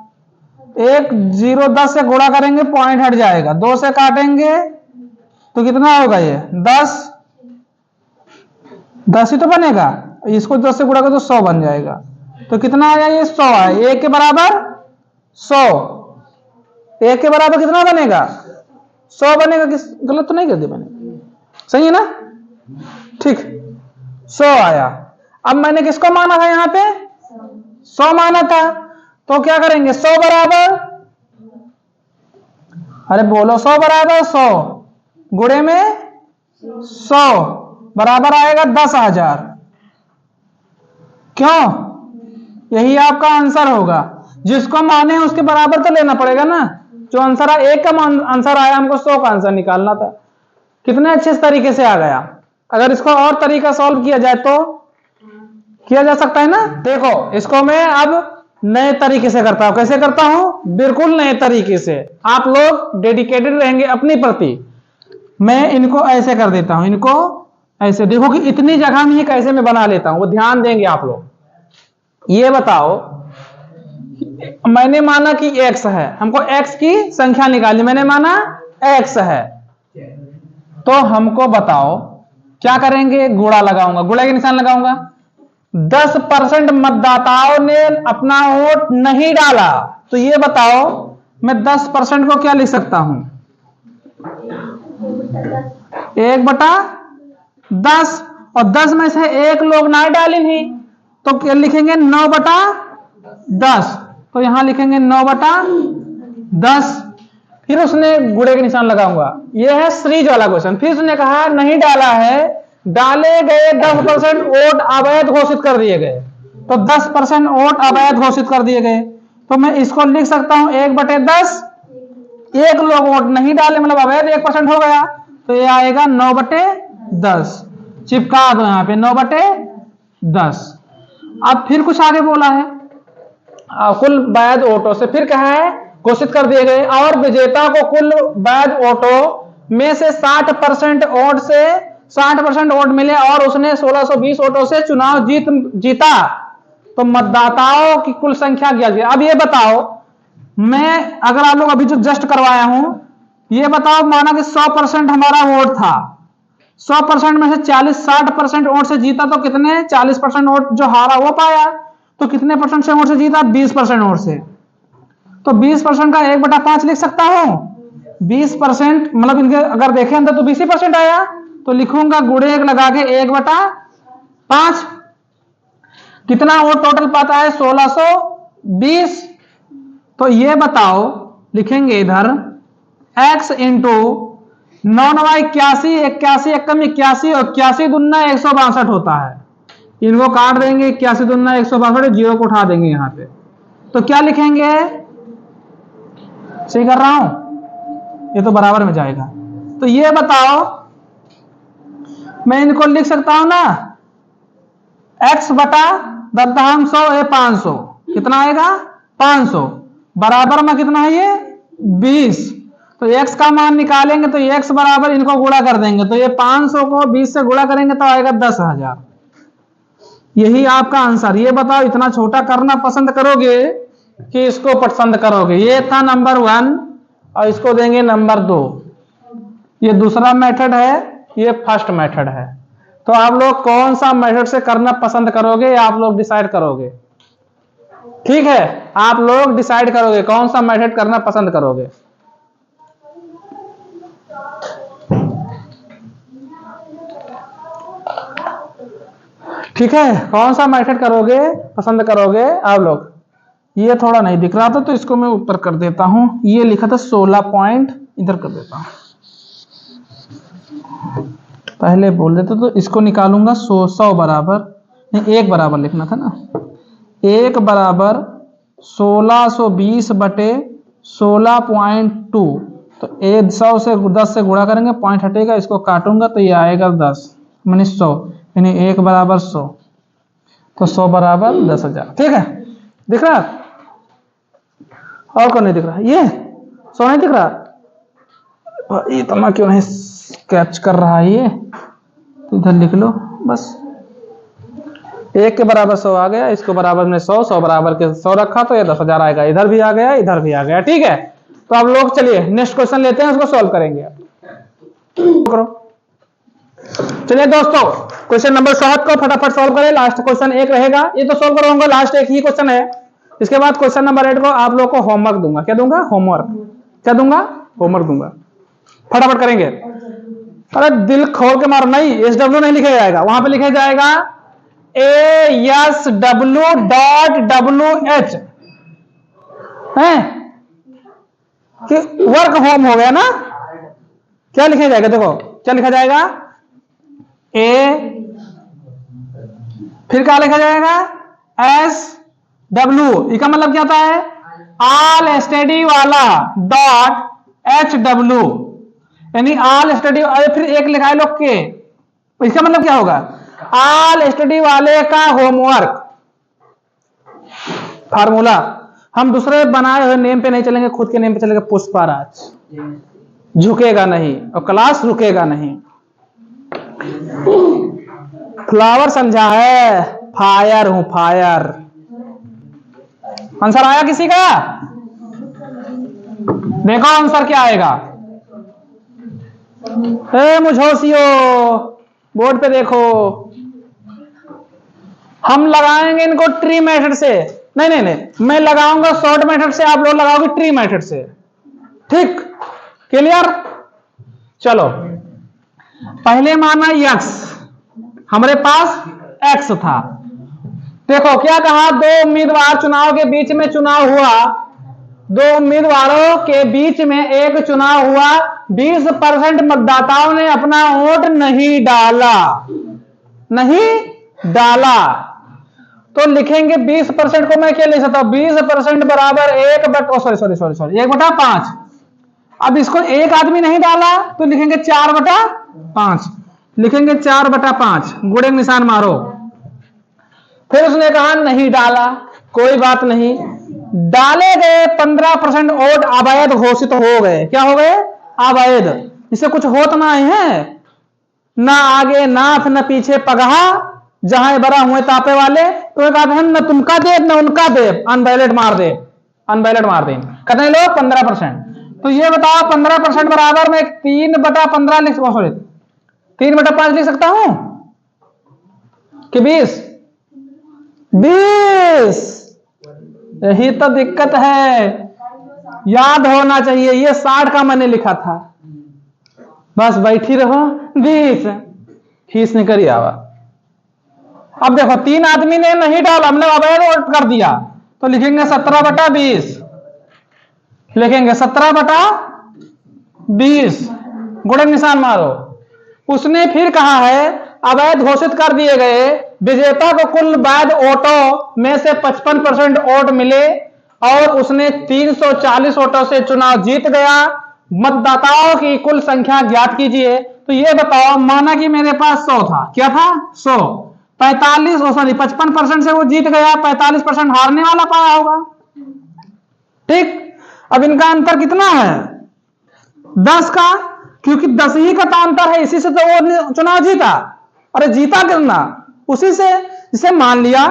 1 0 10 से गुणा करेंगे पॉइंट हट जाएगा, 2 से काटेंगे तो कितना होगा ये 10 ही तो बनेगा, इसको 10 से गुणा कर तो 100 बन जाएगा, तो कितना आया ये 100 है, 1 के बराबर 100, 1 के बराबर कितना बनेगा 100 बनेगा, किस गलत तो नहीं कर दी मैंने, सही है ना, ठीक 100 आया। अब मैंने किसको माना था यहाँ पे 100 माना था, तो क्या करेंगे 100 बराबर, अरे बोलो 100 बराबर 100 गुणे में 100 बराबर आएगा 10,000, क्यों, यही आपका आंसर होगा, जिसको माने उसके बराबर तो लेना पड़ेगा ना, जो आंसर आया 1 का आंसर आया, हमको 100 का आंसर निकालना था। कितने अच्छे तरीके से आ गया। अगर इसको और तरीका सॉल्व किया जाए तो किया जा सकता है ना। देखो इसको मैं अब नए तरीके से करता हूं, कैसे करता हूं, बिल्कुल नए तरीके से, आप लोग डेडिकेटेड रहेंगे अपनी प्रति। मैं इनको ऐसे कर देता हूं, इनको ऐसे, देखो कि इतनी जगह में ही कैसे मैं बना लेता हूं, वो ध्यान देंगे आप लोग। ये बताओ मैंने माना कि x है, हमको x की संख्या निकालनी, मैंने माना x है, तो हमको बताओ क्या करेंगे, गुणा लगाऊंगा, गुणा के निशान लगाऊंगा। 10% मतदाताओं ने अपना वोट नहीं डाला, तो ये बताओ मैं 10% को क्या लिख सकता हूं 1/10, और 10 में से एक लोग ना डाली नहीं तो क्या लिखेंगे 9/10, तो यहां लिखेंगे 9/10, फिर उसने गुणे के निशान लगाऊंगा। यह है सीरीज वाला क्वेश्चन। फिर उसने कहा नहीं डाला है, डाले गए 10% वोट अवैध घोषित कर दिए गए, तो 10% वोट अवैध घोषित कर दिए गए, तो मैं इसको लिख सकता हूं 1/10, एक लोग वोट नहीं डाले मतलब अवैध 1% हो गया, तो ये आएगा 9/10, चिपका दो यहां पे 9/10। अब फिर कुछ आगे बोला है, कुल वैध वोटों से फिर कहा है घोषित कर दिए गए, और विजेता को कुल वैध वोटों में से 60% वोट मिले और उसने 1620 वोटों से चुनाव जीता, तो मतदाताओं की कुल संख्या ज्ञात कीजिए। अब ये बताओ, मैं अगर आप लोग अभी जो जस्ट करवाया हूं, ये बताओ माना कि 100% हमारा वोट था, 100% में से 40-60% वोट से जीता, तो कितने 40% वोट जो हारा वो पाया, तो कितने परसेंट से वोट से जीता 20% वोट से, तो 20% का 1/5 लिख सकता हूं। 20% मतलब इनके अगर देखें अंदर तो 20% आया, तो लिखूंगा गुणे 1 लगा के 1/5, 5 कितना वो टोटल पाता है 1620। तो ये बताओ, लिखेंगे इधर x इंटू 9 81, 81 एकम 81 और 81 दूना 162 होता है। इनको काट देंगे, 81 दूना 162, जीरो को उठा देंगे यहां पे। तो क्या लिखेंगे, सही कर रहा हूं, ये तो बराबर में जाएगा। तो ये बताओ, मैं इनको लिख सकता हूं ना, x बटा 10 है 500, कितना आएगा 500, बराबर में कितना है ये 20। तो x का मान निकालेंगे तो x बराबर इनको गुणा कर देंगे, तो ये 500 को 20 से गुणा करेंगे तो आएगा 10,000। यही आपका आंसर। ये बताओ, इतना छोटा करना पसंद करोगे कि इसको पसंद करोगे? ये था नंबर 1 और इसको देंगे नंबर 2। ये दूसरा मेथड है, ये फर्स्ट मेथड है। तो आप लोग कौन सा मेथड से करना पसंद करोगे, आप लोग डिसाइड करोगे। ठीक है, आप लोग डिसाइड करोगे कौन सा मेथड करना पसंद करोगे। ठीक है, कौन सा मेथड करोगे, पसंद करोगे आप लोग। ये थोड़ा नहीं दिख रहा था तो इसको मैं ऊपर कर देता हूं। ये लिखा था 16 पॉइंट, इधर कर देता हूं, पहले बोल देते तो इसको निकालूंगा 100 बराबर नहीं, 1 बराबर लिखना था ना, 1 बराबर 1620 बटे 16.2। तो 100 से 10 से गुणा करेंगे, पॉइंट हटेगा, इसको काटूंगा तो ये आएगा 10 मानी 100, यानी 1 बराबर 100, तो 100 बराबर 10,000। ठीक है, दिख रहा और कौन नहीं दिख रहा? ये 100 नहीं दिख रहा, इतना क्यों नहीं कैच कर रहा है ये, तो इधर लिख लो बस। 1 के बराबर 100 आ गया, इसको बराबर में 100, 100 बराबर के 100 रखा तो ये 10,000 आएगा। इधर भी आ गया, इधर भी आ गया। ठीक है, तो अब लोग चलिए नेक्स्ट क्वेश्चन लेते हैं, उसको सॉल्व करेंगे। करो, चलिए दोस्तों, क्वेश्चन नंबर 7 को फटाफट सॉल्व करें। लास्ट क्वेश्चन 1 रहेगा, ये तो सॉल्व करूंगा, लास्ट 1 ही क्वेश्चन है। इसके बाद क्वेश्चन नंबर 8 को आप लोग को होमवर्क दूंगा। क्या दूंगा? होमवर्क। क्या दूंगा? होमवर्क दूंगा। फटाफट करेंगे। अरे दिल खोल के मारो, नहीं SW नहीं लिखा जाएगा, वहां पे लिखा जाएगा ASW.WH है कि वर्क होम हो गया ना। क्या लिखा जाएगा? देखो क्या लिखा जाएगा, फिर क्या लिखा जाएगा SW। इसका मतलब क्या होता है? ऑल स्टडी वाला .HW, यानी ऑल स्टडी। फिर एक लिखा है लोग के, इसका मतलब क्या होगा? ऑल स्टडी वाले का होमवर्क। फार्मूला हम दूसरे बनाए हुए नेम पे नहीं चलेंगे, खुद के नेम पे चलेंगे। पुष्पाराज झुकेगा नहीं और क्लास रुकेगा नहीं। फ्लावर समझा है, फायर हूं फायर। आंसर आया किसी का? देखो आंसर क्या आएगा। मुझोसियो बोर्ड पे देखो, हम लगाएंगे इनको ट्री मेथड से। नहीं, मैं लगाऊंगा शॉर्ट मेथड से, आप लोग लगाओगे ट्री मेथड से। ठीक, क्लियर? चलो, पहले माना x, हमारे पास x था। देखो क्या कहा, 2 उम्मीदवार चुनाव के बीच में चुनाव हुआ, 2 उम्मीदवारों के बीच में एक चुनाव हुआ। 20% मतदाताओं ने अपना वोट नहीं डाला। तो लिखेंगे 20% को मैं क्या लिख सकता हूं, 20% बराबर 1/5। अब इसको एक आदमी नहीं डाला तो लिखेंगे 4/5, लिखेंगे 4/5, गुणे का निशान मारो। फिर उसने कहा नहीं डाला, कोई बात नहीं। डाले गए 15% वोट अवैध घोषित हो गए। क्या हो गए? अवैध। इससे कुछ होता नहीं है, ना आगे नाथ न पीछे पगहा, जहां बरा हुए तापे वाले। तो एक कहते हैं न तुमका दे न उनका दे, अनवैलिड मार दे, अनवैलिड मार दे। कहते हैं लोग 15%। तो ये बताओ 15% बराबर में 3/15 लिख सकता हूं, 3/5 लिख सकता हूं कि 20? यही तो दिक्कत है, याद होना चाहिए। ये 60 का मैंने लिखा था, बस बैठी रहो। 20 खींच नहीं करी आवा। अब देखो 3 आदमी ने नहीं डाला, हमने अवैध वोट कर दिया, तो लिखेंगे 17/20, लिखेंगे 17/20, गुणन निशान मारो। उसने फिर कहा है अवैध घोषित कर दिए गए विजेता को कुल वैध वोटों में से 55% वोट मिले और उसने 340 वोटों से चुनाव जीत गया। मतदाताओं की कुल संख्या ज्ञात कीजिए। तो ये बताओ, माना कि मेरे पास 100 था, क्या था 100, 55% से वो जीत गया, 45% हारने वाला पाया होगा। ठीक, अब इनका अंतर कितना है 10 का, क्योंकि 10 ही का तो अंतर है, इसी से तो वो चुनाव जीता। अरे जीता कितना, उसी से। जिसे मान लिया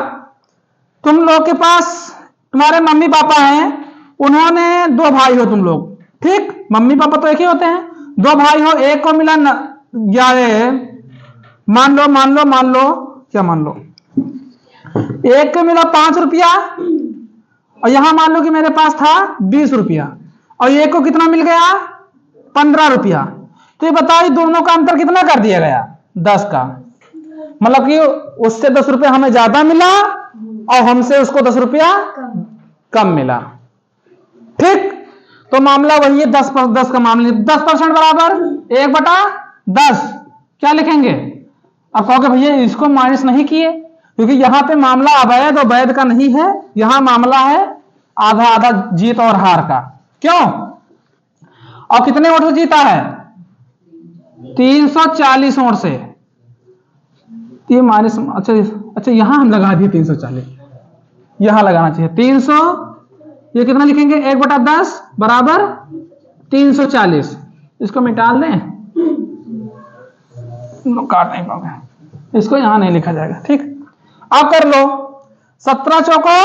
तुम लोग के पास तुम्हारे मम्मी पापा हैं, उन्होंने 2 भाई हो तुम लोग, ठीक, मम्मी पापा तो एक ही होते हैं, 2 भाई हो, एक को मिला 11, मान लो क्या मान लो, एक को मिला 5 रुपया, और यहां मान लो कि मेरे पास था 20 रुपया, और एक को कितना मिल गया 15 रुपया। तो ये बताओ दोनों का अंतर कितना कर दिया गया 10 का, मतलब कि उससे 10 रुपया हमें ज्यादा मिला और हमसे उसको 10 रुपया कम मिला। ठीक, तो मामला वही है 10 का मामला। 10% बराबर 1/10, क्या लिखेंगे। अब कहोगे भैया इसको माइनस नहीं किए, क्योंकि यहां पे मामला अवैध और वैध का नहीं है, यहां मामला है आधा आधा जीत और हार का। क्यों, और कितने वोट से जीता है 340 वोट से। ये माइनस, अच्छा यहां हम लगा दिए 340, यहां लगाना चाहिए 300, ये कितना लिखेंगे 1/10 बराबर 340। इसको मिटा दें, काट नहीं पाओगे, इसको यहां नहीं लिखा जाएगा। ठीक, अब कर लो 17 चौको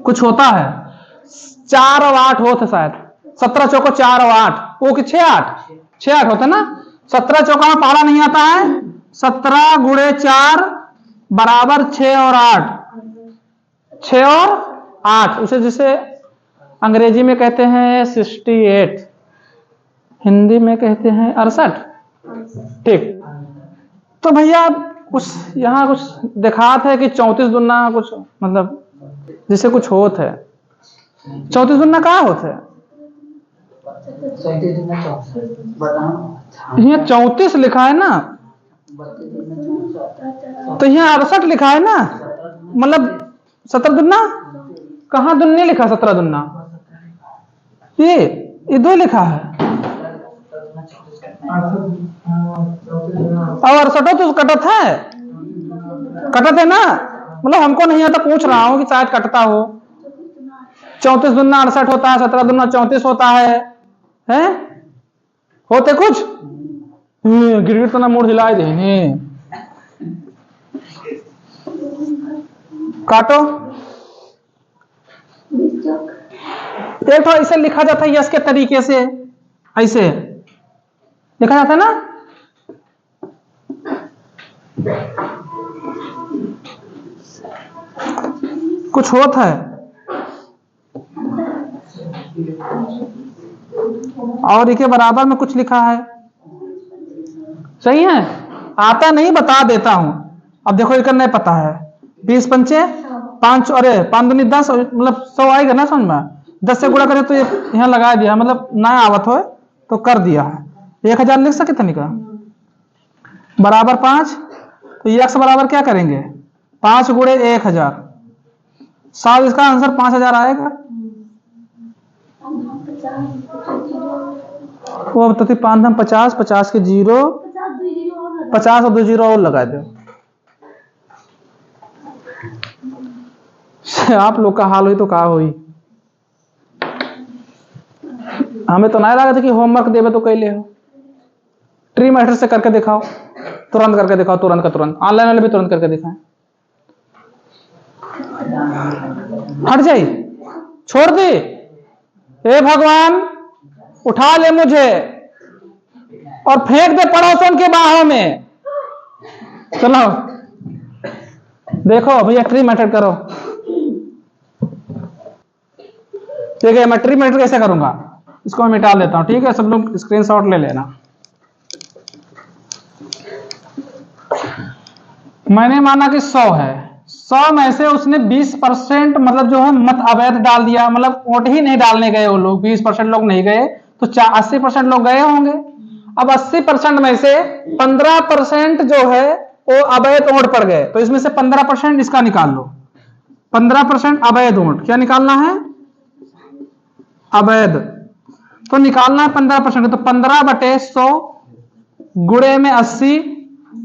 कुछ होता है 4 और 8 होते शायद, 17 चौको 4 और 8, वो कि 6 8 होता ना। 17 चौका में पहाड़ा नहीं आता है, 17 गुणे 4 बराबर 6 और 8, 6 और 8, उसे जिसे अंग्रेजी में कहते हैं 68, हिंदी में कहते हैं 68। ठीक, तो भैया कुछ यहां कुछ दिखात है कि 34 दुना कुछ, मतलब जिसे कुछ होत है, 34 दुना कहाँ होते है, यहाँ 34 लिखा है ना, तो यहाँ 68 लिखा है ना, मतलब 17 दुना कहाँ दुन्नी लिखा, 17 दुन्ना ये 2 लिखा है, और 68 तो कटत है ना, मतलब हमको नहीं आता, पूछ रहा हूं कि शायद कटता हो। 34 दुना 68 होता है, 17 दुना 34 होता है, हैं होते कुछ गिरगिट तो ना मूड हिला दे, काटो। एक तो ऐसे लिखा जाता है यस के तरीके से, ऐसे लिखा जाता है ना, कुछ होता है, और इसके बराबर में कुछ लिखा है, सही है, आता नहीं बता देता हूं। अब देखो इधर नहीं पता है, 20 पंचे 5, अरे 5 दूनी 10, मतलब 100 आएगा ना समझ में, 10 से गुणा करे तो यहाँ लगा दिया, मतलब ना आवत हो तो कर दिया है। 1000 लिख सके तनिक बराबर 5, तो x बराबर क्या करेंगे 5 गुणे 1000, साहब इसका आंसर 5000 आएगा। वो बताती 5 हम 50, 50 के 0, 50 और 2 0 और लगा दो। आप लोग का हाल हुई तो कहा हुई, हमें तो नहीं लगा था कि होमवर्क देवे तो कैले हो। ट्री मैटर से करके दिखाओ, तुरंत करके दिखाओ, तुरंत का तुरंत, ऑनलाइन वाले भी तुरंत करके दिखाएं। हट जाई, छोड़ दे, हे भगवान उठा ले मुझे और फेंक दे पड़ोसन के बाहों में। चलो देखो भैया ट्री मेथड करो। ठीक है, मैं ट्री मेथड कैसे करूंगा, इसको मैं मिटा लेता हूं। ठीक है, सब लोग स्क्रीनशॉट ले लेना। मैंने माना कि 100 है, 100 में से उसने 20% मतलब जो है मत अवैध डाल दिया, मतलब वोट ही नहीं डालने गए वो लोग, 20% लोग नहीं गए, तो 80% लोग गए होंगे। अब 80% में से 15% जो है वो अवैध वोट पड़ गए, तो इसमें से 15% इसका निकाल लो। 15% अवैध वोट, क्या निकालना है? अवैध। तो निकालना है 15%, तो 15/100 गुणे में 80,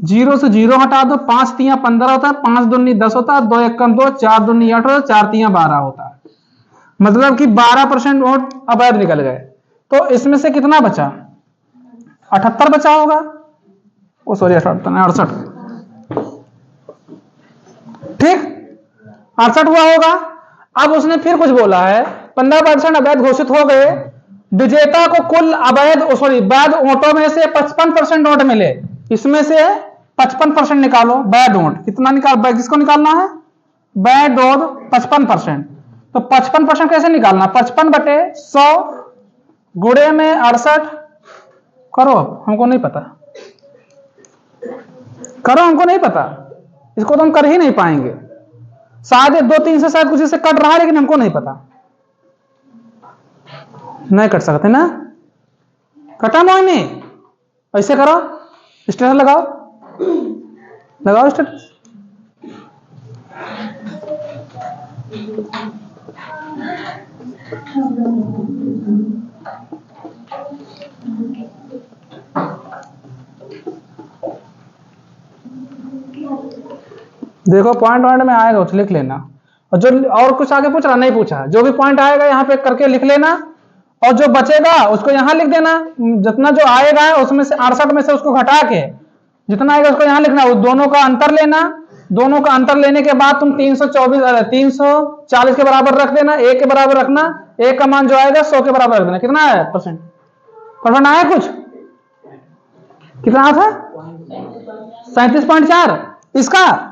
0 से 0 हटा दो, 5 तियां 15 होता है, 5 दूनी 10 होता है, 2 एकम 2, 4 दूनी 8 होता है, 4 तियां 12 होता है। मतलब कि 12% वोट अवैध निकल गए। तो इसमें से कितना बचा? 78 बचा होगा, ओ सॉरी 68, ठीक 68 हुआ होगा। अब उसने फिर कुछ बोला है, 15% अवैध घोषित हो गए, विजेता को कुल अवैध वैध वोटों में से 55% वोट मिले, इसमें से 55% निकालो वैध वोट। कितना किसको निकालना है? वैध वोट 55%। तो 55% कैसे निकालना? 55/100 गुणे में 68 करो, हमको नहीं पता, करो, हमको नहीं पता, इसको तो हम कर ही नहीं पाएंगे। शायद 2-3 से शायद कुछ से कट रहा है, लेकिन हमको नहीं पता, नहीं कट सकते ना। कटा मोहिनी, ऐसे करो, स्टेटस लगाओ, लगाओ स्टेटस। देखो पॉइंट में आएगा उसे लिख लेना, और जो और कुछ आगे पूछ रहा नहीं पूछा, जो भी पॉइंट आएगा यहाँ पे करके लिख लेना, और जो बचेगा उसको यहाँ लिख देना। जितना जो आएगा उसमें से 68 में से उसको घटा के जितना आएगा उसको यहाँ लिखना, वो दोनों का अंतर लेना। दोनों का अंतर लेने के बाद तुम 340 के बराबर रख देना, 1 के बराबर रखना, 1 का मान जो आएगा 100 के बराबर रख देना। कितना है परसेंट आया? कुछ कितना था? 37.4, इसका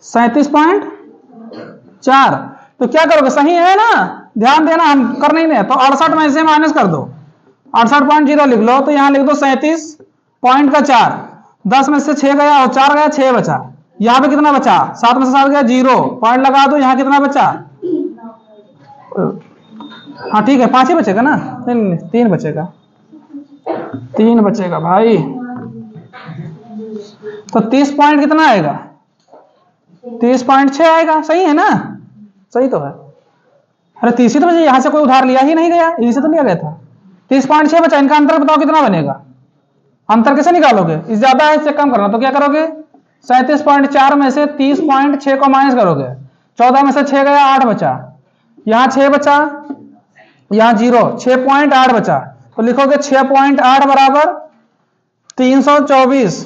37.4। तो क्या करोगे? सही है ना, ध्यान देना, हम कर नहीं रहे। तो 68 में से माइनस कर दो, 68.0 लिख लो, तो यहां लिख दो 37.4। 10 में से 6 गया और 4 गया, 6 बचा। यहां पे कितना बचा? 7 में से 7 गया, 0 पॉइंट लगा दो। यहां कितना बचा? हाँ ठीक है, 5 ही बचेगा ना, 3 बचेगा, 3 बचेगा भाई। तो 30 पॉइंट कितना आएगा? 30.6 आएगा, सही है ना? सही तो है। अरे 30 ही तो बचे, यहां से कोई उधार लिया ही नहीं गया, यहीं से तो लिया गया था। 30.6 बचा, इनका अंतर बताओ कितना बनेगा? अंतर कैसे निकालोगे? इस ज्यादा है, इससे कम करना, तो क्या करोगे? 37.4 में से 30.6 को माइनस करोगे, 14 में से 6 गया, 8 बचा, यहां 6 बचा, यहां 0, 6.8 बचा। तो लिखोगे 6.8 बराबर 324,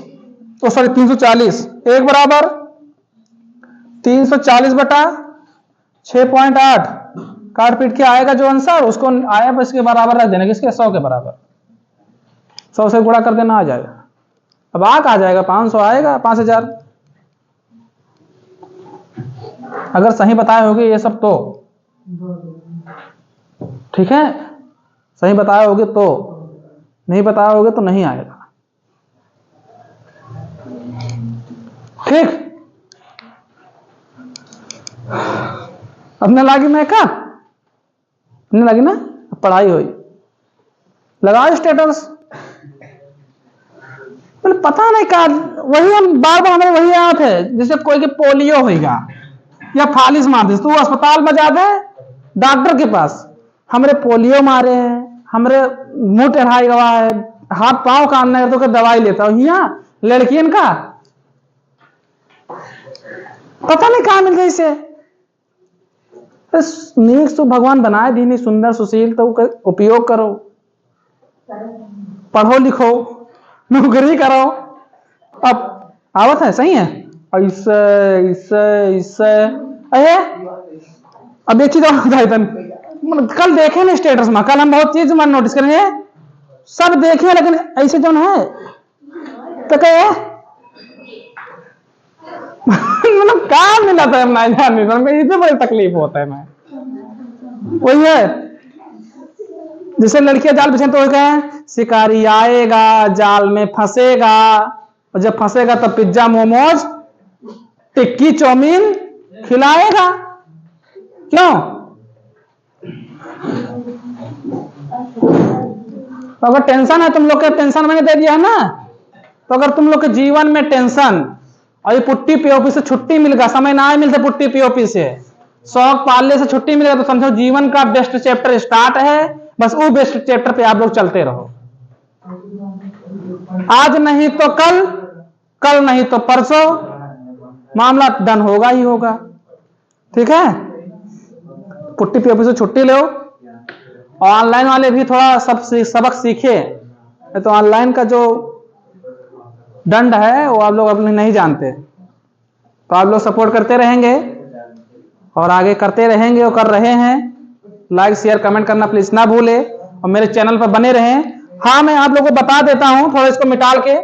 तो सॉरी 340, 1 बराबर 340 बटा 6.8, काट पीट के आएगा जो आंसर, उसको आया बस के बराबर रख देना, किसके? 100 के बराबर, 100 से गुणा कर देना, आ जाएगा। अब आ जाएगा 500 आएगा, 5000। अगर सही बताए होगे ये सब तो ठीक है, सही बताए होगे तो, नहीं बताए होगे तो नहीं आएगा, ठीक। अपने लागी मैं का अपने लगी ना, पढ़ाई हुई, लगाओ स्टेटस। पता नहीं का, वही हम बार बार हमें वही याद है, जैसे कोई के पोलियो होगा या फालिस मार दे, तो अस्पताल में जा दे डॉक्टर के पास, हमरे पोलियो मारे हैं, हमरे मुंह टेढ़ाई गवा है, हाथ पांव काटना है, तो दवाई लेता हूं। यहाँ लड़कियन का पता नहीं कहां मिल गई से। नेक्स्ट तो भगवान बनाए दीनी सुंदर सुशील, तो उपयोग करो, पढ़ो लिखो, नौकरी करो। अब आवत है, सही है, ऐसे ऐसे ऐसे। अरे अब एक चीज और, कल देखे ना स्टेटस में, कल हम बहुत चीज मन नोटिस करेंगे, सब देखे, लेकिन ऐसे जो है तो कहे मतलब काम मिला था इसे बड़ी तकलीफ होता है। मैं वही है, जैसे लड़कियां जाल बिछे तो कहें शिकारी आएगा जाल में फंसेगा, और जब फंसेगा तो पिज्जा, मोमोज, टिक्की, चाउमीन खिलाएगा। क्यों? तो अगर टेंशन है तुम लोग के, टेंशन मैंने दे दिया ना, तो अगर तुम लोग के जीवन में टेंशन और ये पुट्टी पीओपी से छुट्टी मिलेगा, समय ना मिलता पुट्टी पीओपी से, शौक पालने से छुट्टी मिलेगा, तो समझो जीवन का बेस्ट चैप्टर स्टार्ट है। बस वो बेस्ट चैप्टर पे आप लोग चलते रहो। आज नहीं तो कल, कल नहीं तो परसों, मामला डन होगा ही होगा। ठीक है, पुट्टी पीओपी से छुट्टी लो। और ऑनलाइन वाले भी थोड़ा सबक सीखे, तो ऑनलाइन का जो दंड है वो आप लोग अपने नहीं जानते। तो आप लोग सपोर्ट करते रहेंगे और आगे करते रहेंगे और कर रहे हैं। लाइक शेयर कमेंट करना प्लीज ना भूले और मेरे चैनल पर बने रहें। हाँ, मैं आप लोगों को बता देता हूं, थोड़ा इसको मिटाल के,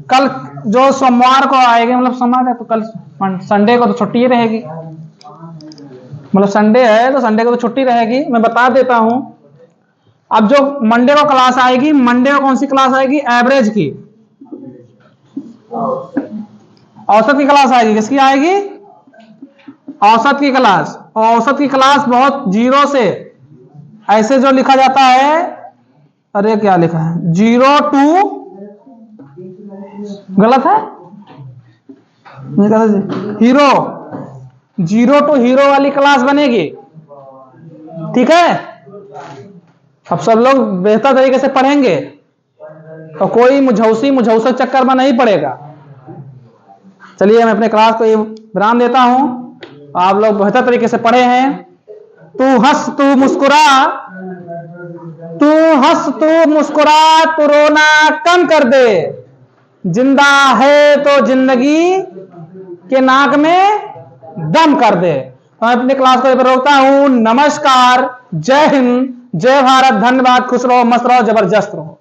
कल जो सोमवार को आएगा, मतलब सोमवार है तो कल संडे को तो छुट्टी ही रहेगी, मतलब संडे है तो संडे को तो छुट्टी रहेगी। मैं बता देता हूं, अब जो मंडे को क्लास आएगी, मंडे को कौन सी क्लास आएगी? एवरेज की, औसत की क्लास आएगी। किसकी आएगी? औसत की क्लास। औसत की क्लास बहुत जीरो से, ऐसे जो लिखा जाता है, अरे क्या लिखा है, 0 to, गलत है, हीरो, 0 to हीरो वाली क्लास बनेगी। ठीक है, अब सब लोग बेहतर तरीके से पढ़ेंगे तो कोई मुझौसा चक्कर में नहीं पड़ेगा। चलिए, मैं अपने क्लास को ये विराम देता हूं। आप लोग बेहतर तरीके से पढ़े हैं। तू हंस तू मुस्कुरा, तू हंस तू मुस्कुरा, तू रोना कम कर दे, जिंदा है तो जिंदगी के नाक में दम कर दे। मैं अपनी क्लास को रोकता हूं। नमस्कार, जय हिंद, जय भारत, धन्यवाद, खुश रहो, मस्त रहो, जबरदस्त रहो।